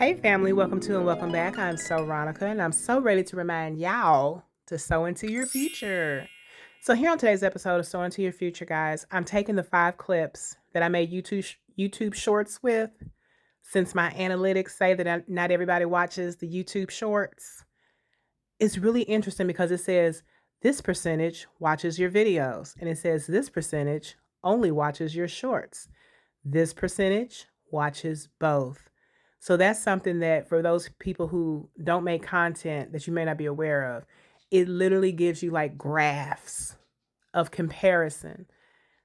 Hey family, welcome to and welcome back. I'm so Ronica and I'm so ready to remind y'all to sow into your future. So here on today's episode of Sow Into Your Future, guys, I'm taking the 5 clips that I made YouTube shorts with, since my analytics say that not everybody watches the YouTube shorts. It's really interesting because it says this percentage watches your videos and it says this percentage only watches your shorts. This percentage watches both. So that's something that for those people who don't make content that you may not be aware of, it literally gives you like graphs of comparison.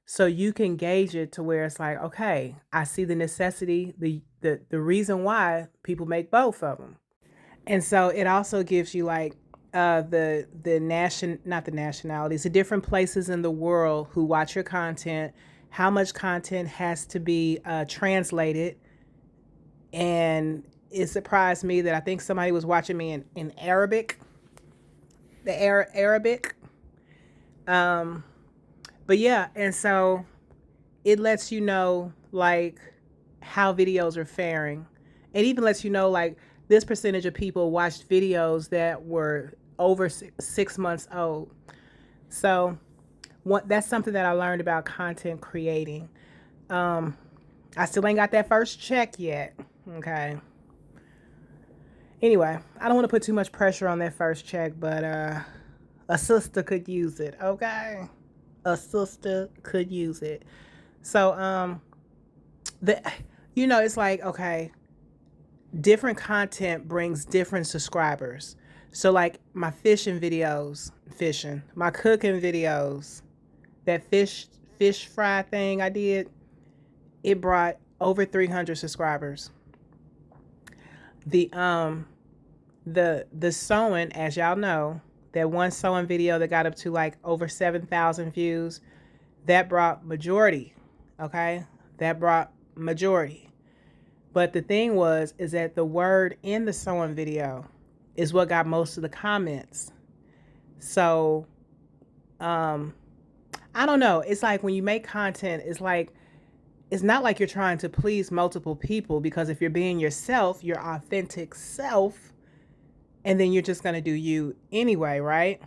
So you can gauge it to where it's like, okay, I see the necessity, the reason why people make both of them. And so it also gives you like the nation not the nationalities, the different places in the world who watch your content, how much content has to be translated. And it surprised me that I think somebody was watching me in Arabic, Arabic. Um, but yeah, and so it lets you know like how videos are faring. It even lets you know like this percentage of people watched videos that were over 6 months old. So that's something that I learned about content creating. Um, I still ain't got that first check yet. Okay. Anyway, I don't want to put too much pressure on that first check, but a sister could use it. Okay. A sister could use it. So the it's like, okay, different content brings different subscribers. So like my fishing, my cooking videos, that fish fry thing I did, it brought over 300 subscribers. The sewing, as y'all know, that one sewing video that got up to like over 7,000 views, that brought majority. Okay, that brought majority. But the thing is that the word in the sewing video is what got most of the comments. So, I don't know. It's like when you make content, it's not like you're trying to please multiple people, because if you're being yourself, your authentic self, and then you're just going to do you anyway, right?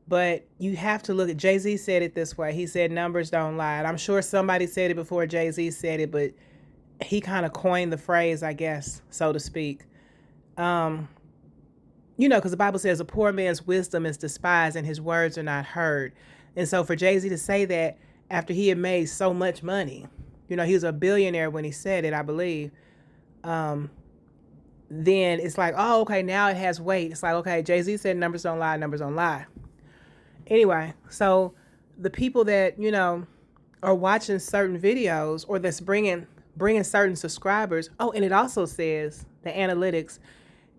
But you have to look at, Jay-Z said it this way. He said numbers don't lie. And I'm sure somebody said it before Jay-Z said it, but he kind of coined the phrase, I guess, so to speak. Because the Bible says a poor man's wisdom is despised and his words are not heard. And so for Jay-Z to say that after he had made so much money, he was a billionaire when he said it, I believe. Then it's like, oh, okay, now it has weight. It's like, okay, Jay-Z said numbers don't lie, numbers don't lie. Anyway, so the people that, are watching certain videos or that's bringing certain subscribers. Oh, and it also says, the analytics,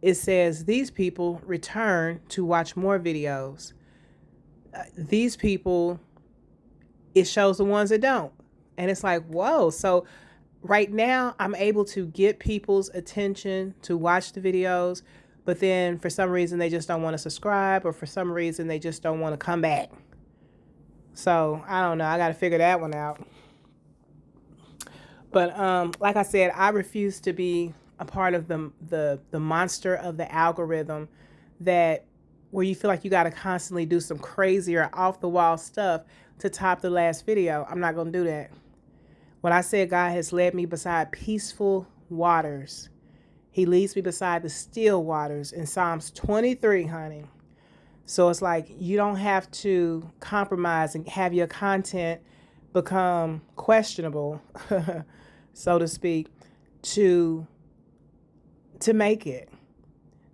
it says these people return to watch more videos. These people, it shows the ones that don't. And it's like, whoa. So right now I'm able to get people's attention to watch the videos, but then for some reason they just don't want to subscribe, or for some reason they just don't want to come back. So I don't know. I got to figure that one out. But like I said, I refuse to be a part of the monster of the algorithm, that where you feel like you got to constantly do some crazy or off the wall stuff to top the last video. I'm not going to do that. When I said God has led me beside peaceful waters, he leads me beside the still waters in Psalms 23, honey. So it's like you don't have to compromise and have your content become questionable, so to speak, to make it.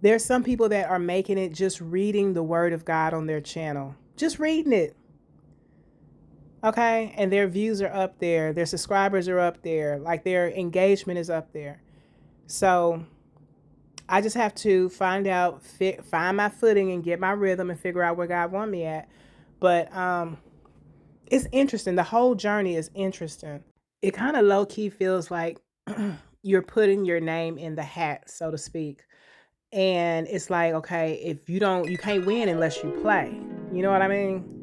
There's some people that are making it just reading the word of God on their channel. Just reading it. Okay? And their views are up there. Their subscribers are up there. Like their engagement is up there. So I just have to find my footing and get my rhythm and figure out where God wants me at. But it's interesting. The whole journey is interesting. It kind of low key feels like you're putting your name in the hat, so to speak. And it's like, okay, if you can't win unless you play. You know what I mean?